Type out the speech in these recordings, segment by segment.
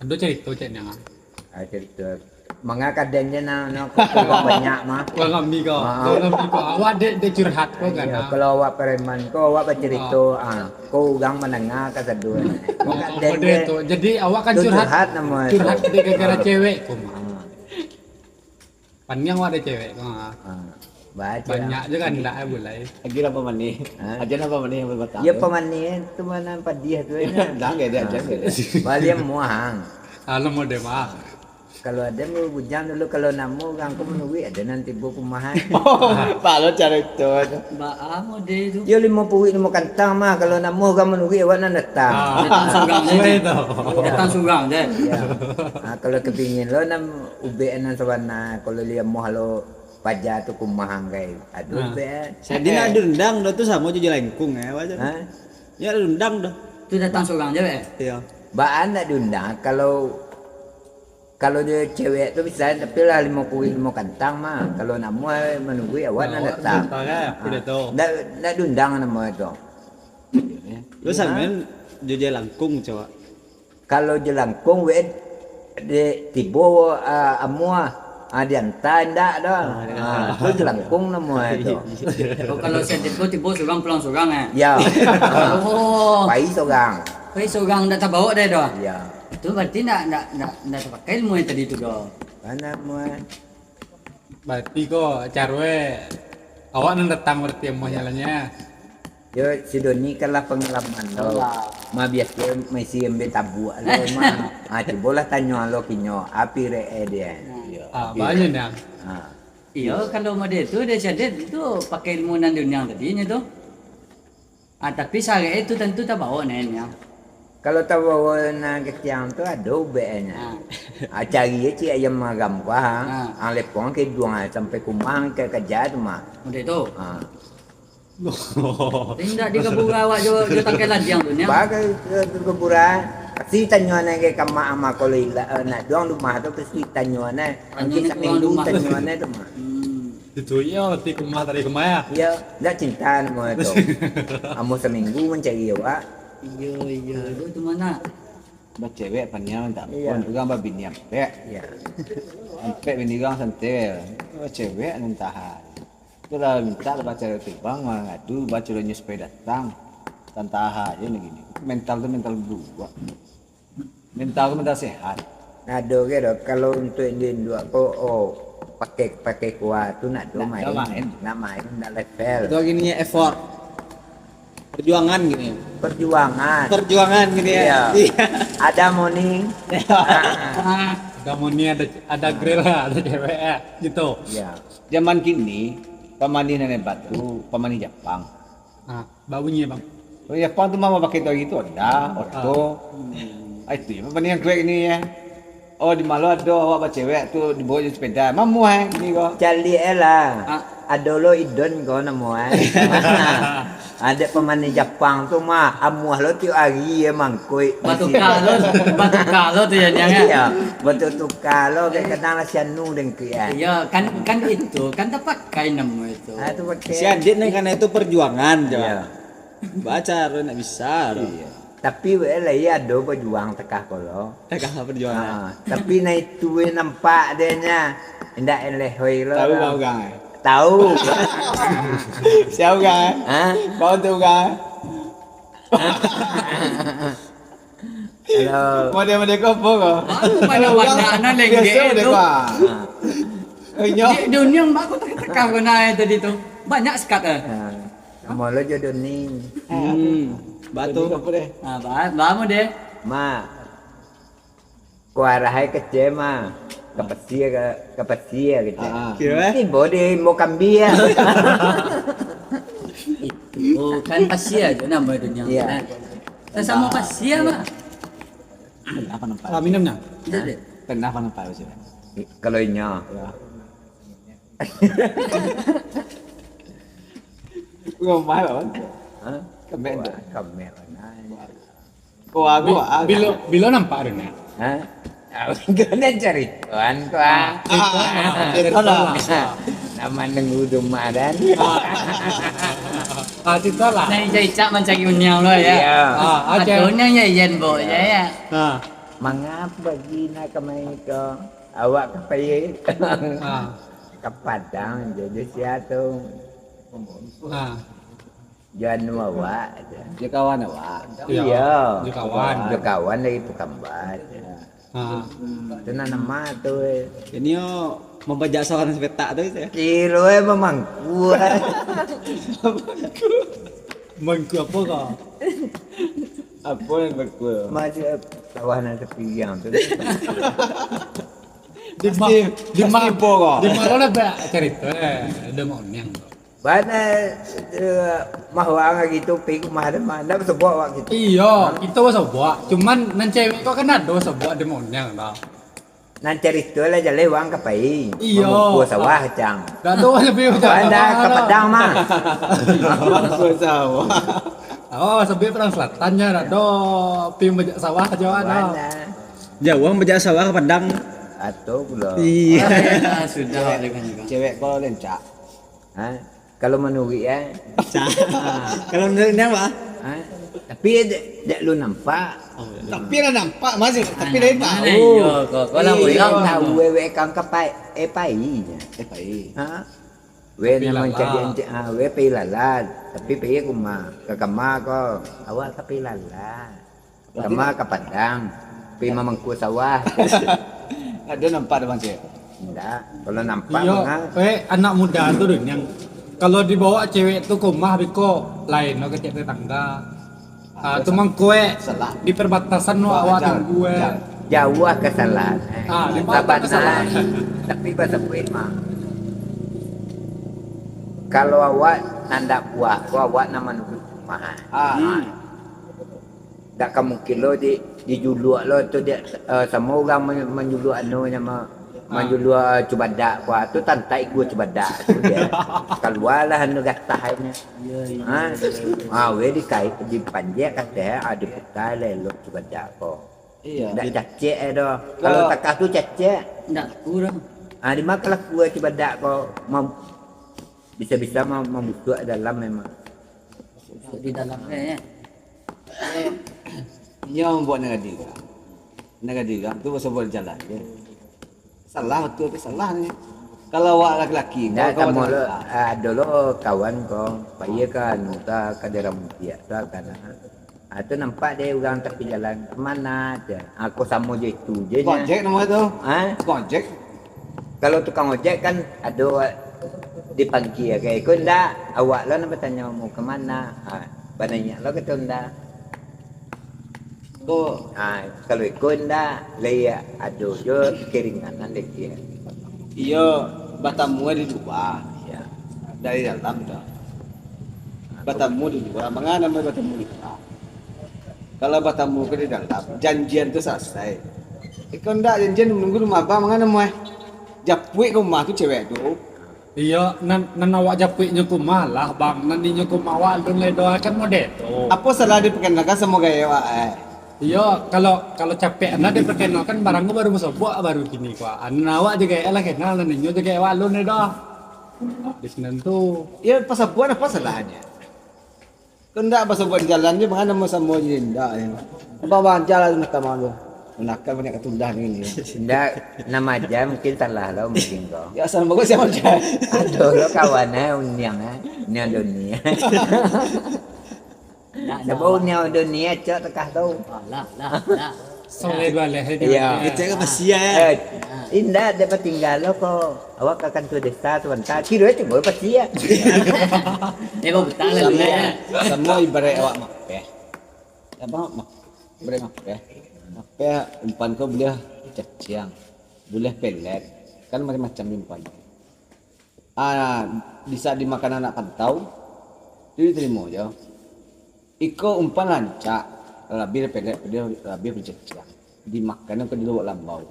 Ando cerita cek nang. Cerita mga kadangnya na kukuha banyak mah. Wah ngami ko. Ngami ko. Awak de curhat ko kan. Ya, kalau awak preman ko awak bercerita ko ugang menengah ka sadua. Kadang itu. Jadi awak kan curhat nama curhat itu. di gara-gara cewek ko mah. Ah, Panjang awak ada cewek ko. baca. Banyak juga kan enggak boleh. Lagi apa mani? Aja apa mani yang berbatang? Ya pemanin tu mana padiah tu nya. Dah enggak dia aja enggak. Baliam muang. Kalau mau deh mah. Kalau ada mau bujang dulu kalau namu gang ko menunggu ada nanti buku kumahan. Pak lo cari itu. Ba mo de itu. Yo 50 ilmu kantang mah kalau namu gang menunggu awak nan datang. Datang sugang Suwe de. itu. Datang sugang de. Ya. Kalau kepingin lo nam UBN nan sawana kalau liam mau halo paja tu kumahang kai. Aduh be. Saya dia ada rendang dah tu sama je lengkung ya wajar. Ha? Ya rendang dah. Itu datang sugang de be. Iya. Baan nak diundang kalau dia cewek tu bisa tapi lah 50 ilmu kantang mah. Kalau namu menunggu awak nan datang. Udah tuh. Nak diundang nama itu. Lu sampean je lengkung coba. Kalau jelangkung we de tibo amua diantar ndak dah. Tu jelangkung nama itu. Oh, kalau saya tiba-tiba sugang pulang sugang Ya. Oh, Pai seorang. pai sugang dah terbawa deh doh. Ya. Itu berarti nak terpakai ilmu yang tadi itu doh. Mana muat? Berarti kok carwe awak nan datang berarti mau nyalanya. Yo si Doni kan lah pengalaman lo. Ma biasa masih ambil tabu lo mah. Cobalah tanya lo kinyo api re dia. Banyak yang. Iya, kalau model itu dia sadar itu pakai ilmu nan dunia tadinya tuh. Tapi saya itu tentu tak bawa neneknya. Kalau tahu bawa na ketiang tu ada ubenya. Cari ci ayam magam kuah. Lepong ke duang sampai kumang ke kerja tu mah. Model itu. Tidak di kebun awak jo tangkai lajang tu nya. Bagai keburan. Si tanya na ke kama ama kalau nak duang rumah tu pasti tanya na. Nanti seminggu tanya na tu mah. Itu iya berarti kemah dari kemah ya. Ya, dah cinta nama tu. Amo seminggu mencari awak. Iya, itu mana? Ba cewek panya minta Iya. ampun juga ba bini ampe. Ya. Ampe bini gang santai. Ba cewek minta tahan. Itu lah minta lah baca terbang mah ngadu baca lo supaya datang. Tantaha aja begini. Mental tu mental dua. Mental tu mental sehat. Ada ke dok kalau untuk Indo aku pakai kuat tu nak do main. Nak main nak level. Itu gini effort. Perjuangan gini. Perjuangan. Perjuangan gini ya. Iya. Ada morning. Kamu nih ada grill ada cewek ya gitu. Ya. Zaman kini pemandi nenek batu, pemandi Jepang. Baunya bang. Oh Jepang tuh mama pakai itu gitu ada, orto. Itu ya pemandi yang kayak ini ya. Oh di Malu ada awak cewek tuh dibawa di sepeda. Mamu ini kok. Cali ela. Ada lo idon kau nama. Ada pemain Jepang tu mah amuah lo tiap hari emang koi. Batu kalo tu ya jangan. Iya, batu tukalo kayak kenal sianu dan kia. Iya, kan itu kan tak pakai nama itu. Tu pakai. Si Adit nih karena itu perjuangan coba. Iya. Baca lo nak bisa. Iya. Tapi lah ya ada berjuang tekah kalau. Tekah perjuangan. Tapi na itu nampak dia nya. Ndak elehoi lo. Tahu kau gang? Tahu. Siapa gang? Kau tu gang? Kalau Model kau apa kau? Mana anak lagi itu. Nyo. Di dunia yang baku tekan kena tadi tu. Banyak sekat mau lo jodoh ni. Batu apa deh? Bamu deh. Ma. Kuarahai kecil ma. Kepasia gitu. Kira? Ini body mau kambia. Itu kan pasia aja nama dunia. Iya. Sesama pasia mah. Apa nampak? Minumnya. Jadi. Pernah apa nampak sih? Kalau inya. Gua mau apa? Hah? Kemen. Kemen. Kau aku. Bilo nampak ada Hah? Gana cari tuan kuah. Itu lah. Nama nunggu dumaran. Itu lah. Này dây chắc mình chạy nhiều rồi Iya. á. Dunia ya yen bo ya ya. mangapa gina kami ko awak kapay Ah. kapadang jadi siatu Ah. jangan awak aja. Dia kawan awak. Iya. Dia kawan. Dia kawan lagi pekambat. Ah. Itu nama tuh. Ini yo membajak seorang sepetak tuh saya. Kiro memangku. Mengku apa kau? Apa yang berkuah? Masih kawanan tepi yang tu. Di mana di mana ada cerita ada mau nyang. Bana mahwa gitu pi mana sebab awak gitu. Iya, kita was buat. Cuman nan cewek kok kan ada was buat ada mau nyang dah. Nan cerita lah jalan wang kapai. Iya. Memukul sawah cang. Dah tu lebih Anda ke Padang mah. Aku sawah. Oh, sebab perang selatannya dah do pi bajak sawah Jawa dah. Mana? Jauh membajak sawah ke Padang. Atau pula. Iya. Ah, sudah dengan juga. Cewek kau lencak. Ha? Kalau menuri ya. Kalau menurut dia apa? Ha? Tapi dia lu nampak. Tapi lah nampak masih. Tapi dia tahu. Iya, kau lah boleh Kau tahu. tahu wewe kang kapai pai. Baik. Ha? We naman jadi we pai lalat. Tapi pai aku mah ke kama ko awak kapai lalat. Kama ke Padang. Pi mamangku sawah. Ada nampak depan cewek. Enggak. Kalau nampak Iya, mah anak muda tu deh yang kalau dibawa cewek tu ke rumah biko lain lo kecek tetangga. Ah, tu mang kue Salah. di perbatasan lo awak dan gue. jauh kesalahan. Ah, di Sahabat kesalahan. tapi bahasa kuih mah. Kalau awak nanda buah, awak nama nunggu rumah. Tak kamu kilo di juluk lo tu dia semua orang menjuluk anu nama menjuluk cubadak kuah tu tantai gua cubadak tu dia. Keluarlah anu gatahnya. We dikait di panjang kata ada putar lo cubadak ko. Iya. Dak cacek dah. Kalau takah tu cacek. Ndak kurang. Di mana kalau gua cubadak ko bisa-bisa membusuk dalam memang. Di dalamnya ya. Dia membuat negara. Negara tu pasal buat jalan je. Salah betul tu salah ni. Kalau awak laki-laki, Dah kau kamu lo tak- ada lo kawan ko, payah kan muta kadera mutia tu kan. Tu nampak dia orang tepi jalan kemana aja. Aku sama je itu je. Gojek nama tu. Gojek. Kalau tukang ojek kan ada dipanggil kayak kau ndak awak lo nak bertanya mau kemana. Banyak lo kata ndak. Kau Kalau ikut ndak leya ada je keringanan dia. iya batamu di luar. Ya. Dari dalam dah. Batamu di luar. Mengapa nama batamu di luar? Kalau batamu ke di dalam, janjian tu selesai. Kau ndak janjian menunggu rumah abang, mengapa nama? Japui ke rumah tu cewek tu. Iya, nan awak japuknya ku malah bang, nan dinya ku awak dun le doa kan model tu. Apa salah diperkenalkan sama gaya awak? Iya, kalau capek anda diperkenalkan barang baru masuk buat baru gini kuah. Anak awak juga lah kenal, nan dinya juga awak lu le doa. Di sini tu. Ya pasal buat apa salahnya? Kau ndak pasal buat di jalan je, mengapa nama sama je ndak ya. Abang jalan nak tahu lu. Menakal banyak ketundah ni. Ndak nama aja mungkin salah lo mungkin kau. Ya asal bagus siapa je. Aduh lo kawannya unyang unyang dunia. Dah bau unyang dunia cak tekah tu. Lah. Sore dua leh. Iya. Kita kan masih ya. Indah dapat tinggal lo kok. Awak akan tu desa sebentar. Kira cuma pasti ya. Betul lah dia. Semua ibarat awak mapeh. Apa mak? Ibarat mapeh. Mapeh umpan kau boleh caciang, boleh pelet. Kan macam-macam umpan. Bisa dimakan anak pantau. Dia terima je. Iko umpan lancak, lebih pelet, dia lebih bercaciang. Dimakan kau di luar lambau.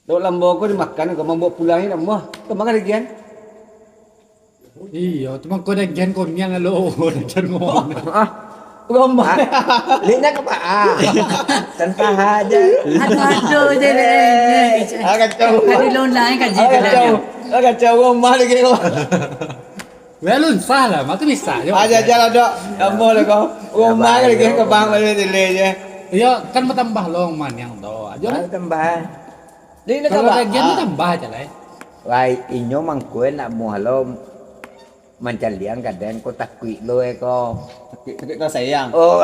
Luar lambau kau dimakan kau mau bawa pulang ni nama. Kau makan lagi kan? Iya, cuma kau dah gen kau nyang lo, dah ngomong. Rumah. Lina ke pak? Tanpa aja. Aduh je le. Kacau. Kadi lon lain kaji Kacau. Kacau rumah lagi kau. Welun salah, mak tu bisa je. Aja jalan dok. Kamu lah kau. Rumah lagi ke bang boleh delay je. Iya, kan bertambah lo man yang do. Aja Ada tambahan. Ini kalau kan regian itu tambah aja lah. Wai inyo mangkuen nak mau halo mencalian kadang ko takui lo ko. Tapi kau sayang. Oh,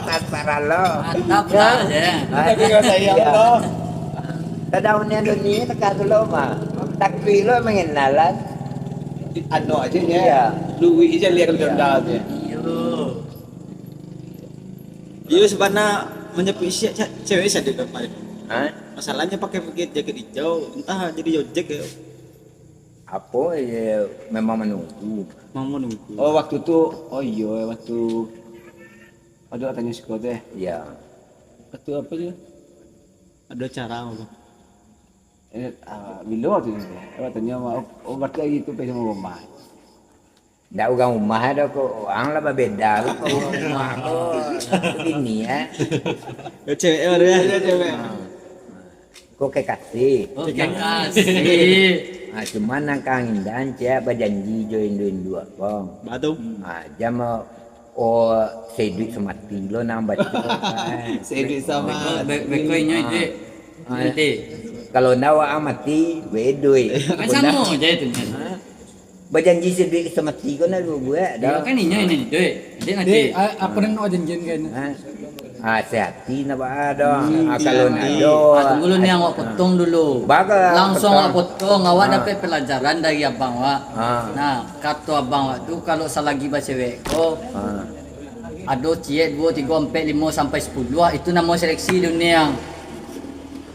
sasaran lo. Mantap lah ya. Tapi kau sayang lo. Tadaunnya dunia tekan lo mah. Takui lo mengenalan. Ano aja Iya. ya. Duit aja lihat kalau dah tu. Iya sebenarnya menyepi cewek saya di depan. Hah? Masalahnya pakai jaket hijau, entah jadi ojek ya. Apa ya memang menunggu. Mau menunggu. Oh waktu tu, oh iya waktu ada tanya sekolah teh. Ya. Waktu apa dia? Ada cara apa? Ini bilo waktu itu. Tanya oh berarti itu pe sama mama. Ndak orang rumah ada kok orang lah berbeda kok rumah kok ini ya. Ya cewek baru ya. Cewek. Kok kekasih. Oh, kasih. Ah cuman nang kangindan cia berjanji join dua bang. Batu. Ah jam oh saya duit semati lo nang baca. Sedih sama. Bekoinya itu. Nanti. Kalau nawa amati wedoi. Kan sama aja itu. Berjanji sedih semati kau nak gue Dia dah. kan ini itu. Dia nanti. Jadi apa nang mau janjian kayaknya? Sehati nak ada. Kalau nak Tunggu dulu nih awak potong dulu. Bagus, Langsung potong. awak potong, awak dapat pelajaran dari abang awak. Ah. Nah, kata abang awak tu kalau selagi cewek kau Ah. ada cie 2, 3, 4, 5 sampai 10 itu nama seleksi dunia.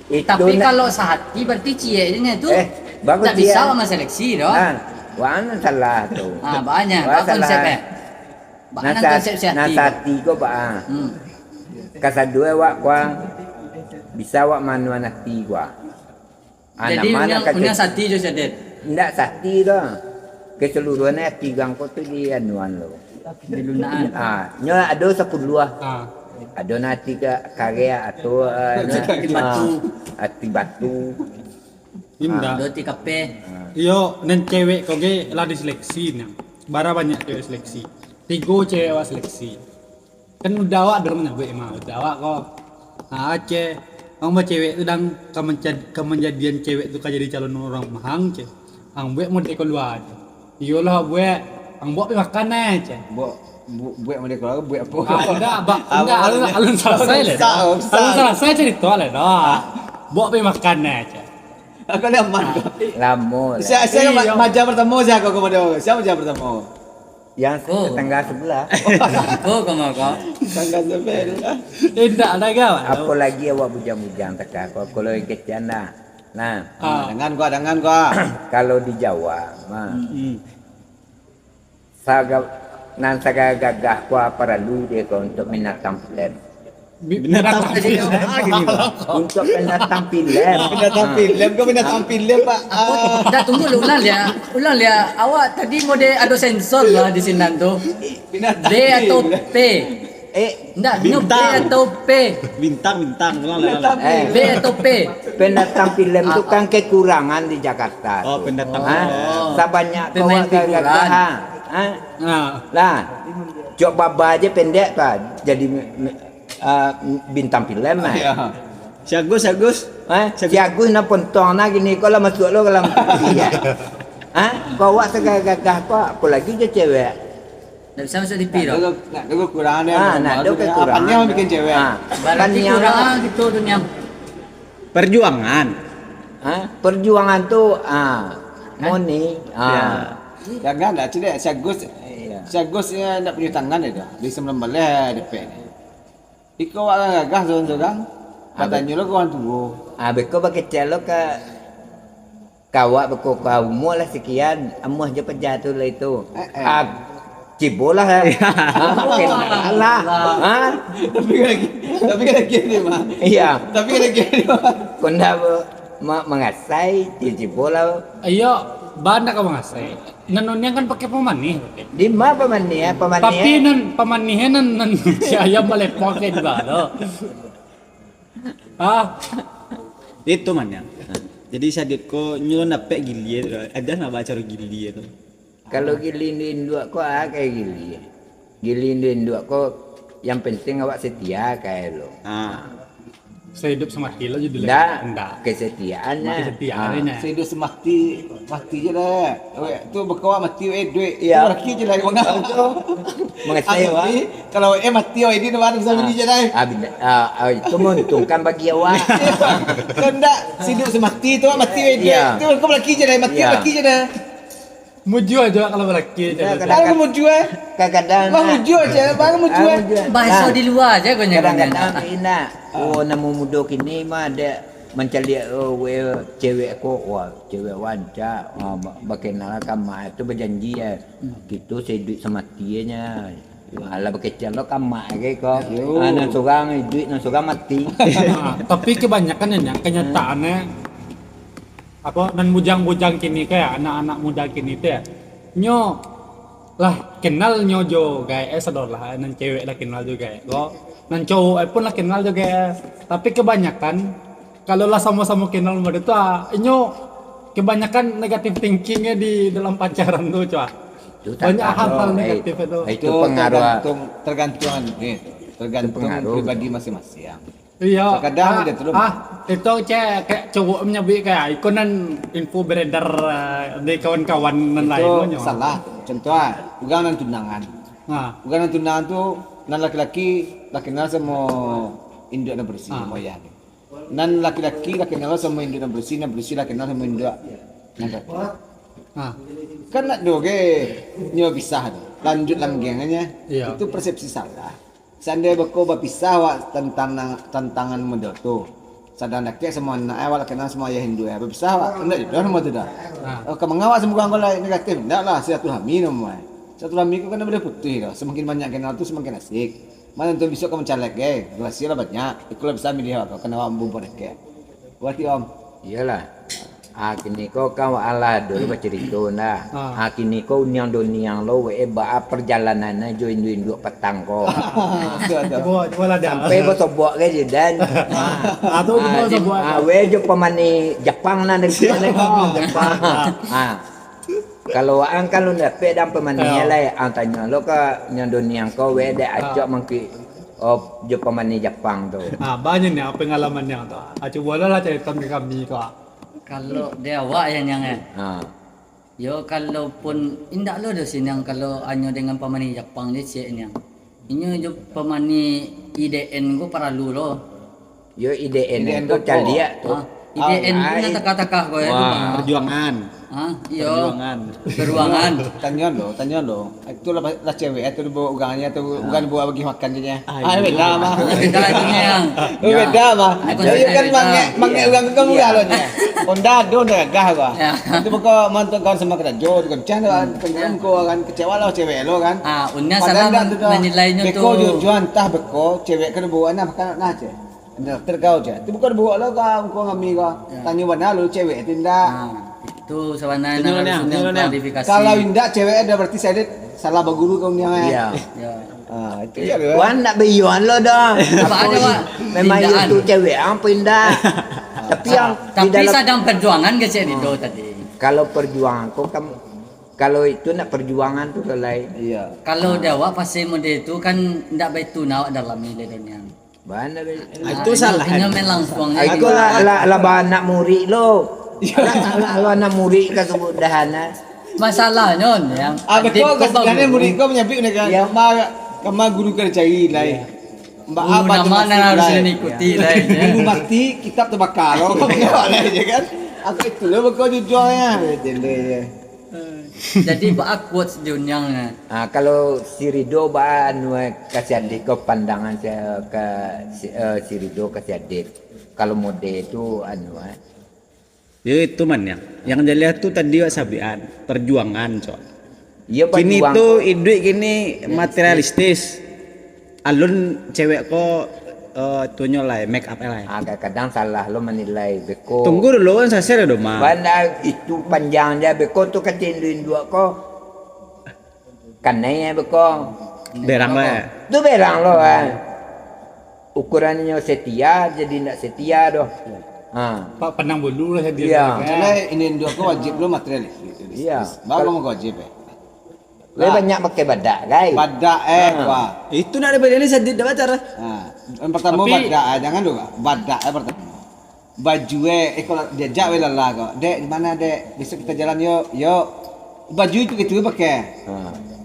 Tapi kalau sehati berarti cie ini tu bagus tak bisa cie. sama seleksi doh. Wan salah tu. Banyak. Wah, Apa konsepnya? Banyak konsep sehati. Nasati ko ba? Kasadua wak kwa bisa wak manu nati kwa. Jadi punya sehati je sedet. Ndak sati dah. Keseluruhannya tigang ko tu di anuan lo. Di lunaan. Nyo ada 10 Ah. Ada nati ke karya atau ati batu. Indah. Doti kape. Iyo, nan cewek kau ge lah diseleksi nih. Bara banyak cewek seleksi. 3 cewek awak seleksi. Kan udah awak dorong nyampe mah, udah awak kok. Nah, ce, orang cewek itu dang kemenjadian cewek itu jadi calon orang mahang ce. Ang buat mau keluar. Iyo lah buat, ang buat makan aja. Buat mana kalau buat apa? Enggak, alun selesai lah. Alun selesai cerita lah dah. Buat makan aja. Aku ni aman. Lamo. Saya macam bertemu saya kau kepada siapa macam bertemu? Yang tetangga sebelah. Oh, kamu kau. Tangga sebelah. Tidak ada kawan. Apa lagi awak bujang-bujang teka kalau kecian dah. Nah, Dengan gua. kalau di Jawa mah saga gagah ko perlu dia ko untuk minat tampilan. Binatang Untuk minat tampilan. Binatang film, kau binatang film pak. Dah tunggu lu ulang dia. Awak tadi mode ada sensor lah di sini tu. Binatang D atau P? Enggak, no B atau P? Bintang ulang lah. B atau P? Pendatang film itu kan kekurangan di Jakarta. Oh, pendatang. Sebanyak kau Pemain figuran. Nah, Lah, jok baba aja pendek pak. Jadi bintang film lah. Ya. Si Agus. Si Agus nak pontong nak gini kalau masuk lo kalau iya. Kau awak segagah kau apa lagi je cewek. Tak bisa masuk TV tu. Nak dulu kurang dia. Nak ada kekurangan. Apanya yang bikin cewek? Berarti kurang gitu dunia. Perjuangan. Perjuangan tu Moni. Jangan dah cedek. Si Agus nak punya tangan dia. Di 19 DP. Iko awak gagah seorang. Katanya lo kawan tunggu. Beko pakai celo ke kawak beko kau umur lah sekian. Amuh je peja tu lah itu. Cibolah lah. Lah. Tapi kan gini mah. Iya. Tapi kan gini mah. Konda mengasai di cibola. ayo banyak kau mengasai. Nanonnya kan pakai pemanih. Di mana pemani ya? Tapi pemanihan nan si ayam boleh pakai juga loh. Itu man ya. Jadi sadit ko nyuruh napek gili ada nak baca gili itu. Kalau gilin dua ko kayak gili. Gilin dua ko yang penting awak setia kayak lo. Sehidup semati lo jadi Enggak, kesetiaannya. kesetiaannya. Sehidup semati je lah. Tu berkawan mati duit. Ya. Tu laki je lah mengau tu. Mengesai awak. Kalau mati ini nama ada sama dia je lah. Itu menguntungkan bagi awak. Kan enggak hidup semati tu mati duit. Ya. Tu kau laki je lah mati Ya. laki je lah. Muju aja kalau lelaki Ya, aja. Baru mau jual. Kadang-kadang Baru mau jual je, baru mau jual. Bahasa di luar aja kau Kadang-kadang enak. Nama muda kini mah ada mencari cewek ko, wah cewek wanca, bagaimana kamu itu berjanji ya, gitu saya duit sematinya. Alah bekecil lo kamak ke kok. Nang sorang duit nang sorang mati. Tapi kebanyakan ya kenyataannya apa dan bujang-bujang kini kayak anak-anak muda kini tuh ya nyo lah kenal nyo jo guys sadar lah nan cewek lah kenal juga ya kok nan cowok pun lah kenal juga ya tapi kebanyakan kalau lah sama-sama kenal muda tuh nyo kebanyakan negatif thinkingnya di dalam pacaran tuh coba banyak hal-hal negatif itu. Itu pengaruh tergantung pengaruh. pribadi masing-masing. Iya. Kadang dia terus. Itu kayak cowok menyebut kayak ikonan info beredar di kawan-kawan dan lain Itu salah. Contoh, ugang nan tunangan. Nah, Ugang nan tunangan tu nan laki-laki kenal sama induk dan bersih moyang. Nan laki-laki kenal sama induk dan bersih kenal sama induk. nah, Kan nak doge nyo pisah tu. Lanjut langgengnya. Iya. Itu persepsi salah. Seandainya beko berpisah wak tantangan model tu. Sadar nak semua anak awak kenal semua ayah Hindu ya. Berpisah wak enggak juga nama tu dah. Kamu ngawak semua orang lain negatif. Enggak lah silaturahmi nama. Silaturahmi ku kan boleh putih dah. Semakin banyak kenal tu semakin asik. Mana tu besok kamu caleg gelasnya lah banyak. Itu lah bisa milih awak kena awak bubur ke. Berarti om. Iyalah. Kini kau Allah dulu bercerita nah. Kini kau niang lo perjalanannya jo induk petang kau. coba lah dah. Sampai bersobok ke je dan. Atau cuma sebuah. Jo pemani Jepang na dari kau Jepang. Kalau lu dapat dan pemani lah tanya lo ke niang kau ada ajak mangki jo pemani Jepang tu. Banyak nih pengalamannya tuh. Coba lah cerita ke kami tuh. Kalau dia awak yang yo kalau pun indak lo dosin yang kalau anyo dengan pemani Jepang ni cek yang inyo jo pemani IDN go para lu lo Yo IDN tu calia tu. IDN punya takah-takah go ya Perjuangan. iyo beruangan Tanya lo. Itu lah cewek itu bawa ugangannya tu bukan bawa bagi makan dia. Beda mah. beda itu yang Beda mah. Jadi kan mangai ugang kamu ya lo nya. Honda do gah gua. Itu buka mantu kawan sama kita jo kan canda kan ko kan kecewa lo cewek lo kan. unya salah menilainya tu beko juan tah beko cewek kan bawa anak makan nah je. Terkau je. Itu bukan bawa lo kau ngami kau. Tanya mana lo cewek itu ndak. itu sebenarnya klarifikasi Kalau indak cewek ada berarti saya salah baguru kau ni Iya. ya Itu ya lo. Wan nak beyuan lo dah. Apa ada, Wak? Memang Pindaan. itu cewek apa indah. Tapi yang di tapi dalam sedang perjuangan ke cek Rido tadi kalau perjuangan kau kamu kalau itu nak perjuangan tu lain. Iya. kalau dia awak pasti mode itu kan ndak baik tu nak dalam ni dunia Mana Itu salah. Ini langsung Aku lah anak murid lo. Lah anak murid ke kemudahan. masalahnya yang Beko sebenarnya murid kau menyabik ni kan. Kama guru kerja lain. Mbak apa tu nama harus diikuti lah Guru mati kitab terbakar. Kau bawa lah je kan. Aku itu lo beko jujurnya. jadi bak quotes dunia Kalau si Rido kasih adik kau pandangan saya ke si Rido kasih adik. Kalau mode itu Ya itu man yang dilihat tuh tadi wasabian perjuangan coy. Iya Kini perjuang. tuh hidup kini materialistis. Alun cewek kok tunyo lah make up lah. Kadang salah lo menilai beko. Tunggu dulu kan saya ada mah. Banda itu panjang dia beko tu kecil dua ko. Kanai beko. Berang lah. Tu berang lo Ukurannya setia jadi tidak setia doh. Pak pandang bulu lah dia. Iya. Karena ini dua kau wajib lo materialis. Iya. Baru mau wajib Gue banyak pakai badak, guys. Badak wah. Itu nak ada bedanya sadit dah pacar. Nah, yang pertama Tapi- badak, jangan dulu. Badak pertama. Baju kalau diajak we lelah kok. Dek, di mana Dek? Besok kita jalan yuk. Yuk. Baju itu pakai.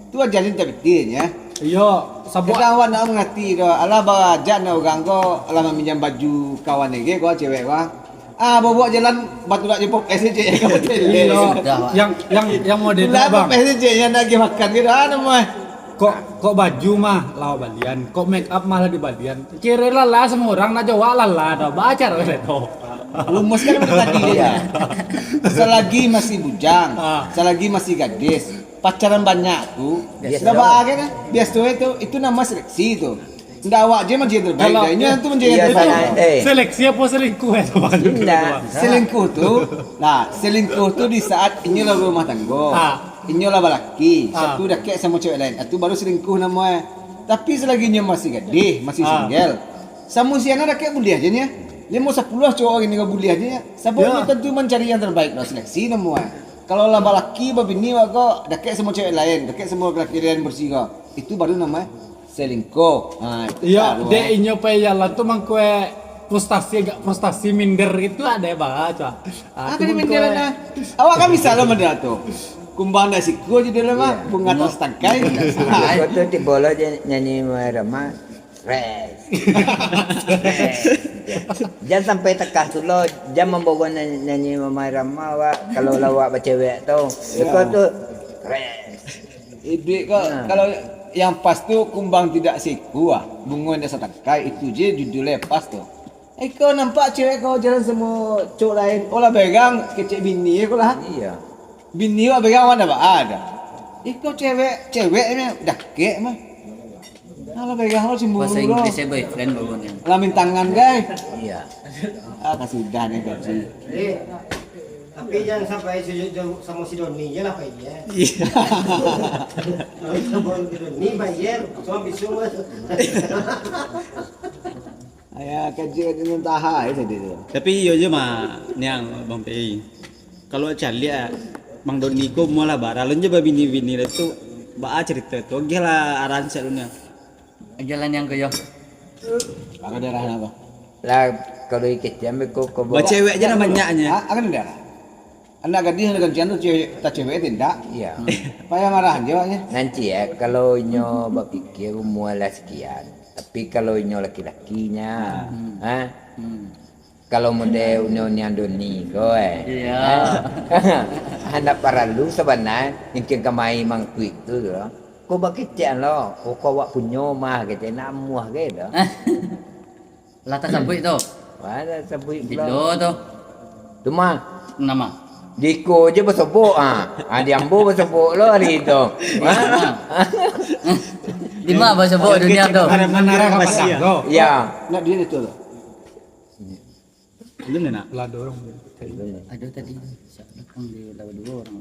Tu ajarin tapi ya. Yo, sabuk Kawan nak mengerti dah. Alah bajak nak orang kau alah meminjam baju kawan lagi kau cewek wah. Bawa jalan batu nak jemput SJ kau betul. Yo, Dah, Pak. yang model Lah bang. SJ yang nak pergi makan ke dah nama. Kok baju mah lawa balian, kok make up mah di balian. Kira lah semua orang nak jawab lah dah baca lah tu. Lumus kan tadi dia. Selagi masih bujang, Ah. selagi masih gadis, pacaran banyak tuh. Biasa Sudah dong. bahagia kan? Biasa itu nama seleksi itu. Ndak awak je menjadi terbaik. Kalau- Dah. Ini tu menjadi Iya, terbaik. sana. Seleksi apa selingkuh ya tuh bang? Tidak. Selingkuh tu di saat ini lah rumah tangga. Ah. Ini lah balaki. Ah. Satu dah kek sama cewek lain. Itu baru selingkuh namanya. Tapi selagi dia masih gadis, masih Ah. single. Sama si anak dah kek boleh aja ni ya. 5-10 cowok ini kau boleh aja ya. Sebab Ya. ini tentu mencari yang terbaik lah seleksi namanya. Kalau lah balaki babini wak kau dah kek sama cewek lain, dah kek sama lelaki lain bersih kau. Itu baru namanya selingkuh. Itu Iya, baru, dek inyo pe jalan tuh mang kue frustasi minder itu ada ya baca. Kan di menjalan lah. Awak kan bisa lah mendarat tu. Kumbang dah siku je dia mah bunga atas tangkai. Kau tu tiba lo je nyanyi Rama. Fresh. Jangan sampai tekan tu lo. Jangan membawa nyanyi Mama Rama wak. Kalau lawak bercewek tu. Kau tu fresh. Ibik kau kalau yang pas tu kumbang tidak siku bunga atas tangkai itu je judulnya pas tu. Kau nampak cewek kau jalan semua cowok lain. Olah pegang kecek bini kau lah. Iya. Bini awak pegang mana ada. Kau cewek ni dah kek mah. Alah pegang lo cemburu Bahasa lo. Inggrisnya boyfriend bagunya. Lamin tangan guys. Iya. Kasih dah nih gaji. Tapi jangan sampai sujud sama si Doni ya lah bayar. Sama si Doni bayar, sama bisu mas. Ayah kerja dengan tahap tadi tu. Tapi yo je mah niang Bang PI. Kalau cari Bang Doni ko mula baralun je babini-bini tu ba cerita tu gila aran dunia. Jalan yang keyo. Pakai darah apa? Lah kalau ikut jam kau Ba cewek je namanya. Akan darah. Anak gadis dengan jangan tu cewek tak cewek tidak. Iya. Payah marah jawabnya. Nanti ya kalau inyo berpikir mualah sekian. Tapi kalau inyo laki-lakinya, kalau model inyo Doni kau Iya. anak paralu sebenarnya mungkin kamai mangku itu loh. Kau bakician lo, kau wak punyo mah gitu, namuah gitu. Lata sabui tu. Wala sabui Bilo pula. tu. Tu mah Nama. Diko je bersebut diambo bersebut lo hari itu. Di mana bahasa bawa dunia tu? Ada menara apa Masih ya? kau? Ya. Nak dia itu loh. Belum nak. Lah dorong. Ada tadi. Siap datang di lawa dua orang.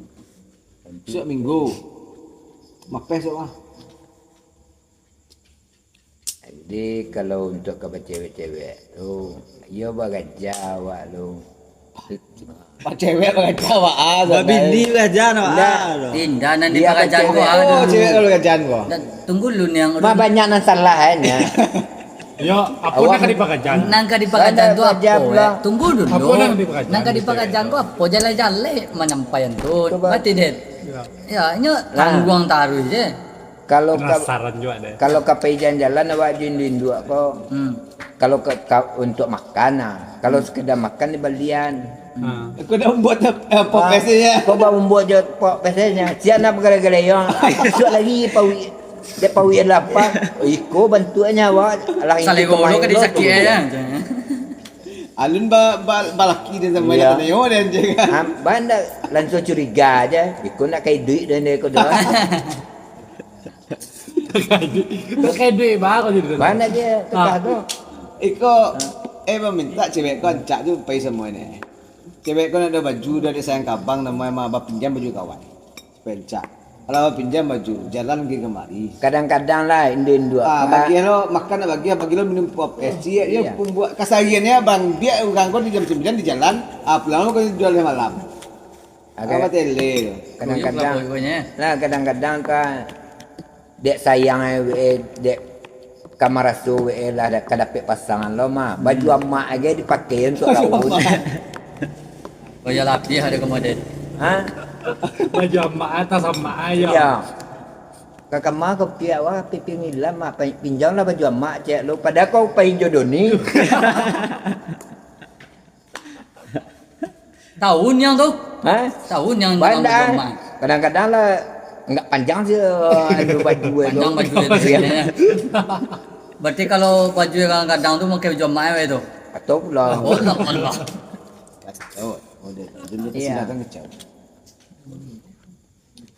Setiap minggu. Mapes mah. Jadi kalau untuk kepada cewek-cewek tu, ia bagajah awak lu. Pak cewek pakai Jawa Babini aja no. Tindak nanti Dia pakai jago cewek. Oh, ada. cewek kalau kerjaan gua. Dan tunggu lu ni yang Mah banyak nan salah kan ya. Yo, apa Awak- nak dipakai jan? nangka di pakajan tu Ada apa? jam lah. Tunggu dulu. Apa nang di pakajan? Nangka di pakajan tu apa? Jalan-jalan menyampaikan tu. Coba. Mati deh. Ya, ini tangguang taruh je. Kalau Penasaran juga deh. kalau kapai jalan awak jindin dua kau. Kalau untuk makan kalau sekedar makan di balian. Aku dah buat podcastnya. Kau bawa membuat je pok biasanya. Siap nak bergala-gala yang suat lagi pawi. Dia pawi apa? Iko bantuannya awak. Alah Saling ngolok ke disakit ya. Alun balaki dia sama Iya. dia tanya dia jaga. Banda langsung curiga aja. Iko nak kai duit dan dia kau dah. Kayak duit baru jadi. Mana dia tekah tu? Iko meminta cewek kau ancak tu pergi semua ni. Cewek kau nak ada baju dari sayang kabang nama abah pinjam baju kawan. Pencak. Kalau abah pinjam baju jalan pergi kemari. Kadang-kadang lah indin dua. Bagi lo makan bagi lo minum pop es. Dia pembuat kasariannya bang dia orang kau di jam 9 di jalan. Pulang lo kau jual malam. Apa tele? Kadang-kadang Pokoknya. lah kadang-kadang kan dek sayang dek kamar rasu lah ada kadapet pasangan lo mah baju emak aja dipakai untuk laut. Oh ya lapih ada kemudian. Ha? Baju emak atas sama ayam. Ya. Kakak mak kau pihak wah pipi ngilam mak pinjamlah baju emak cek lo padahal kau pinjam doni. Tahun yang tu. Ha? Tahun yang Bandar. emak. Kadang-kadang lah enggak panjang sih anu baju itu. Panjang baju itu Ya. sebenarnya. Berarti kalau baju yang kadang tu pakai baju emak itu. Atau pula Oh Allah. Oh, udah. Dulu Iya. datang kecau.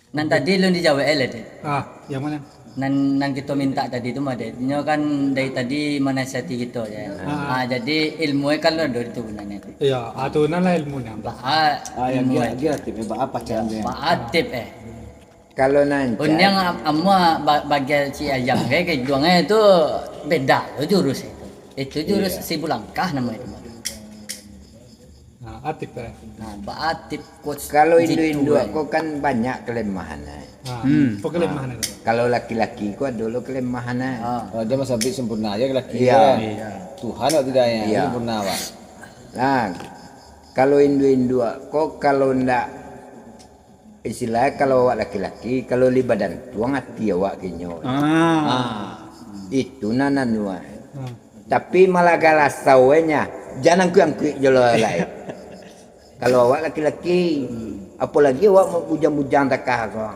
Nan tadi lu dijawab deh. Ah, yang mana? Nan kita minta tadi tu mah deh. Nyo kan dari tadi menasihati kita ya. Jadi ilmu kan lo ada itu gunanya tu. Iya, atunan lah ilmunya. Yang Ilmu. dia tipe apa pacaran dia. Pak Atip kalau nanti Unyang amma bagian si ayam kayak juangnya itu beda lo jurus itu. Itu jurus si Bulangkah namanya itu. Nah, atik dah. Nah, Pak Atip coach. kalau jitu, Indo-Indo eh. aku kan banyak kelemahan. Nah, pokoknya kelemahan itu. Kalau laki-laki ku dulu kelemahan. Ah. Oh, dia masa bik sempurna aja laki Iya. Tuhan atau tidak ya? Iya. Sempurna pak. Nah, kalau Indo-Indo aku kalau ndak istilahnya kalau awak laki-laki kalau li badan tuang hati awak kinyo. Itu nanan wah. Tapi malah galas sawenya jangan ku yang ku jolo lain. Kalau awak laki-laki apalagi awak mau bujang-bujang takah kau.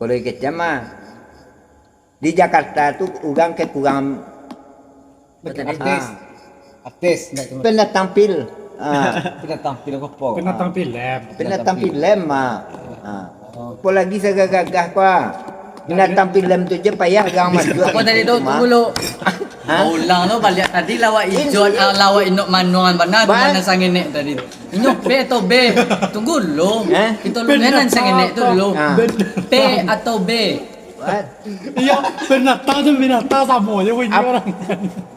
Kalau kita mah di Jakarta tu orang ke kurang Artis. pernah tampil. Kita tampil ke po. Pernah tampil lem. Pernah tampil lem mah. Apalagi saya gagah kau. Pernah tampil lem tu je payah gang masuk. Apa tadi tu tunggu lo. Ulang tu balik tadi lawa ijon lawa inok manuan benar mana sanginek tadi. Inok B atau B? Tunggu lo. Kita lu nenan sanginek tu dulu. P atau B? Iya, binatang tu binatang sama aja punya orang.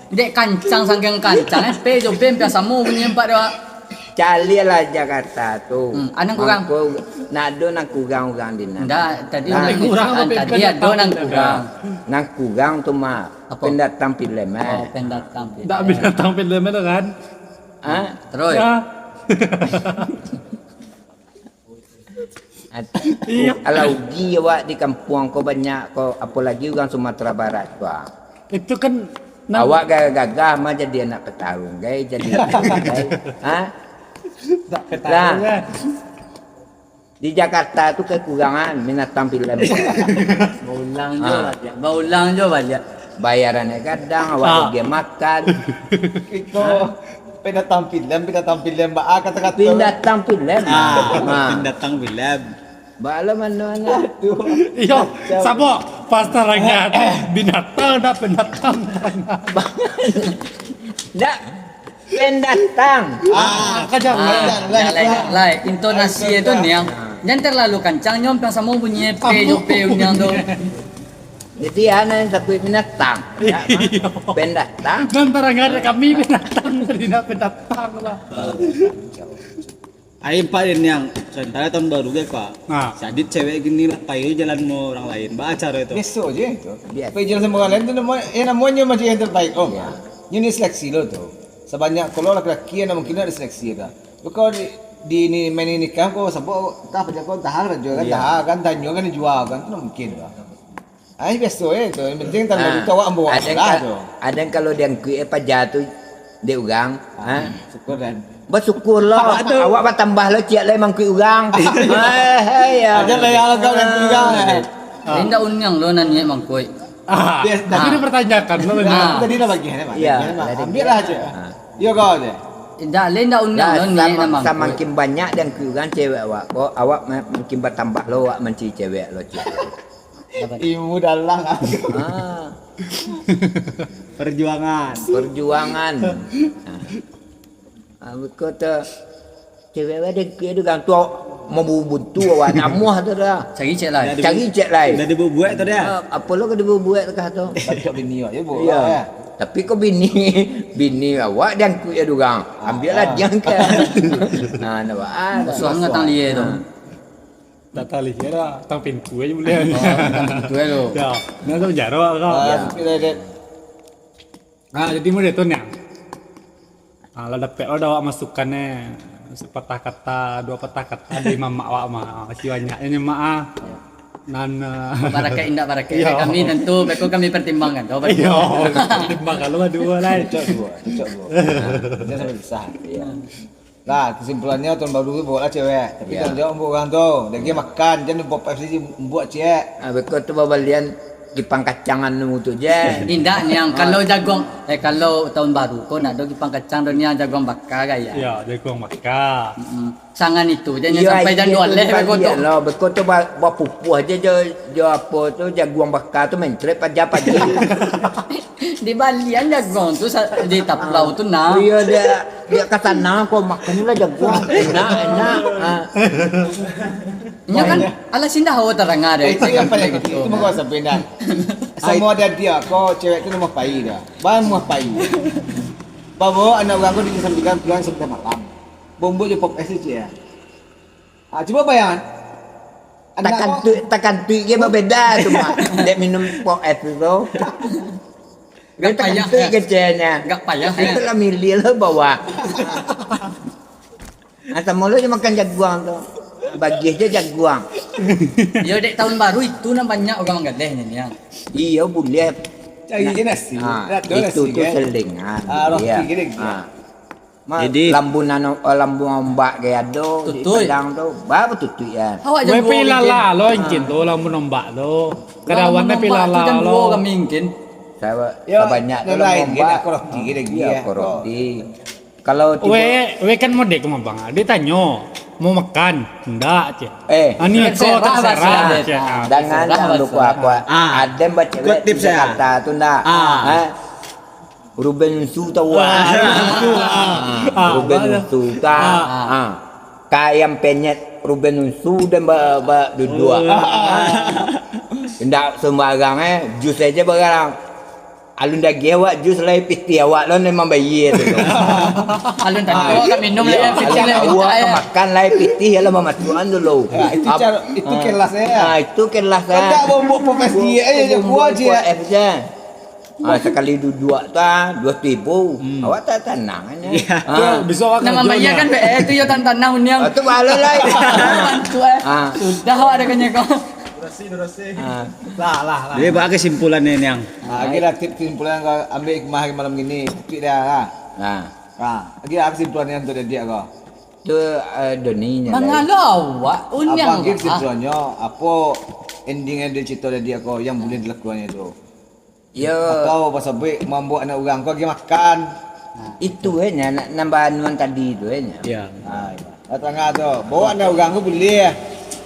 Dek kancang sangking kancang P jo B biasa mu punya empat dia. Cali lah Jakarta tu. Anang kurang. Nak do nang kurang orang di nang. Ndak tadi Ah, kurang apa tadi ada nang kurang. Nang kurang tu mah. Apa? Pernah tampil lem. Oh pendat tampil. Tak binatang film itu kan. Ha? Terus. Ya. Iya. Kalau ugi awak di kampung kau banyak kau apalagi orang Sumatera Barat tu. Itu kan Awak gagah mah jadi anak petarung, guys. Jadi ha? Lah. Di Jakarta tu kekurangan minat tampil lem. Baulang jo balik. Bayarannya kadang awak pergi makan. Iko pena tampil lem ba kata-kata. Pindah tampil lem. Datang bilab. Bala mana iya, sama pas terangnya binatang dah binatang. Dak pendatang. Lai intonasi itu nih yang jangan terlalu kencang nyom yang sama bunyi P jo P yang tu. Jadi ana yang takut binatang. Pendatang. Dan terangnya ada kami binatang, tidak binatang lah. Ayo pak ini yang sementara tahun baru gue pak. Nah. Sadit cewek gini lah, payu jalan mau orang lain. Bah acara itu. Besok je itu. Biasa. Pergi jalan sama orang lain tu namanya macam yang terbaik. Oh, ini seleksi lo tu. Sebanyak kalau laki-laki yang mungkin ada seleksi dah. Kau di ini main nikah kau sebab tak pada kau tahan aja kan, tahan kan tanyo kan dijual kan, tu mungkin dah. Ai besok tu, yang penting tak lalu tu awak ambil Ada lah tu. ada kalau dia kui apa jatuh dia orang, ha? Syukur dan. Bersyukurlah awak bertambah lah ciak lah memang kui orang. Hai ya. Ada lah yang kau yang tinggal. Linda unyang lo nanya mangkoi. Tapi dipertanyakan lo Tadi dah bagi ni, Iya, ambil lah aja. Yo kau je. Dah Linda unyang lo nanya sama mangkoi. makin banyak dan kui orang cewek awak. Kau awak makin bertambah lo awak menci cewek lo ciak. Ilmu dalang. Perjuangan. Perjuangan. Kau tu cewek ada kui ada gang tu mau buntu awak namuh tu dah. Cari cek lah. Cari cek lain. Udah dibuat tuh dia. Apa lo kau dibuat kah tu? Tak bini awak je bu. Iya. Tapi kok bini awak dan ku ya durang. Ambillah dia ke. Nah, nampak. Suang ngatang liye tu. Tak tali kira tang pintu aja boleh. Itu lo. Ya, nah tu jaro kau. Kita Jadi mulai tu ni. Lah dapat lo dah awak masukkannya sepatah kata, dua patah kata di mama awak mah. Masih banyaknya mak. Nan Barakat indak barakat. Ya. Kami tentu beko kami pertimbangkan. Tahu Iya, betul. timbang kalau dua lah. cocok dua. Dia sampai besar. Iya. Nah, kesimpulannya tahun baru itu bawa cewek. Tapi Ya. tanggung jawab untuk orang tu. Dia makan, jangan buat PFC buat cewek. Bekau tu balian kipang kacangan nu tu je. Indak ni yang kalau jagung kalau tahun baru kau nak dogi pangkacang dunia jagung bakar gaya. Ya, jagung maka. Sangan itu jangan sampai jam 2 leh beko tu. Lah, bekau tu buat pupuh aja je apa tu jagung bakar tu mencret pajak. Di balian jagung tu di taplau tu nah. Dia dia ke sana kau makanlah jagung. Enak. Nya kan ala sindah hawa terang ada. Itu yang paling kecil. Itu mah sampai dah. Semua ada dia. Kau cewek tu nama pai dah. Bang mah pai. Bawa anak orang kau disampaikan pulang sampai malam. Bombo je pop es je ya. Coba bayangkan. Takkan tu dia berbeza tu mak. Dia minum pok es tu. Dia Gak payah. takkan tu kecilnya. Gak payah. Itulah milih lah bawa. Asal mula dia makan jaguang tu. Bagi je jaguang. Ya dek tahun baru itu nak banyak orang gadeh ni yang. Iya boleh. Cari je nasi. Itu tu selingan. Roti gini. Jadi- lambung ombak kayak ada di Tutui. padang tu. Baru tutui ya. Awak Gue jago. pilala lo ingin tu lah nombak tu. Kadawannya pilala Kan lo. kami mungkin. Saya banyak tu lain lambung gini ombak. aku roti gini. Iya, aku roti. Kalau We kan mau dek kemana bang? Dia tanya mau makan, enggak cek. Ani Kan kau serah terserah bahasa cek. dia. Jangan Serah lupa aku. Ah. Ada baca Ikut tips saya. kata tu ndak. Ruben Su tahu. Ruben Su tahu. Kayam penyet Ruben Su dan dua. Ndak sembarang jus aja barang. Alun daging awak jus lai piti awak lo memang bayi tu. Alun tadi awak minum leh Alun awak makan lai piti ya lah memasukan dulu. Itu cara itu kelas saya. Itu kelas Kau tak bombo pop es dia aja buat je. Sekali dua dua ribu. Awak tak tenang ni. Bisa awak Nama bayar kan itu yo tantanah uniang. Itu bala lai. Bantu Sudah awak ada kanya kau. Lah. Jadi apa kesimpulannya yang Akhirnya tip kesimpulan kau ambil hikmah malam ini. Itu dah lah. Akhirnya kesimpulannya untuk dia kau. Tu doninya. Mengalau awak Apa uniang. akhir kesimpulannya? Apa endingnya dia cerita dia kau yang boleh dilakukannya itu? Ya Atau pasal baik membuat anak orang kau pergi makan. itu nya nambah anuan tadi tu nya. ya Tengah tu. Bawa anak orang kau boleh.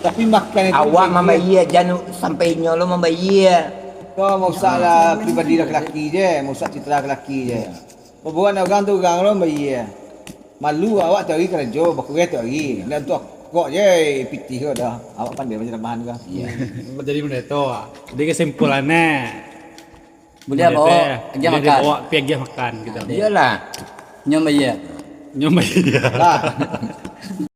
Tapi makan itu Awak membayar jangan sampai nyolo membayar. kau mau usahlah pribadi lelaki je, mau usah citra lelaki je. Bawa anak orang tu orang lo bayar. Malu awak tu hari kerja, bakulah tu hari. Dan tu kok je piti kau dah. Awak pandai macam bahan kau. Iya. Jadi benda tu. Jadi kesimpulannya. Boleh bawa dia makan. Bawa pergi makan gitu. Iyalah. Nyom bayar. Nyoba dia. Lah.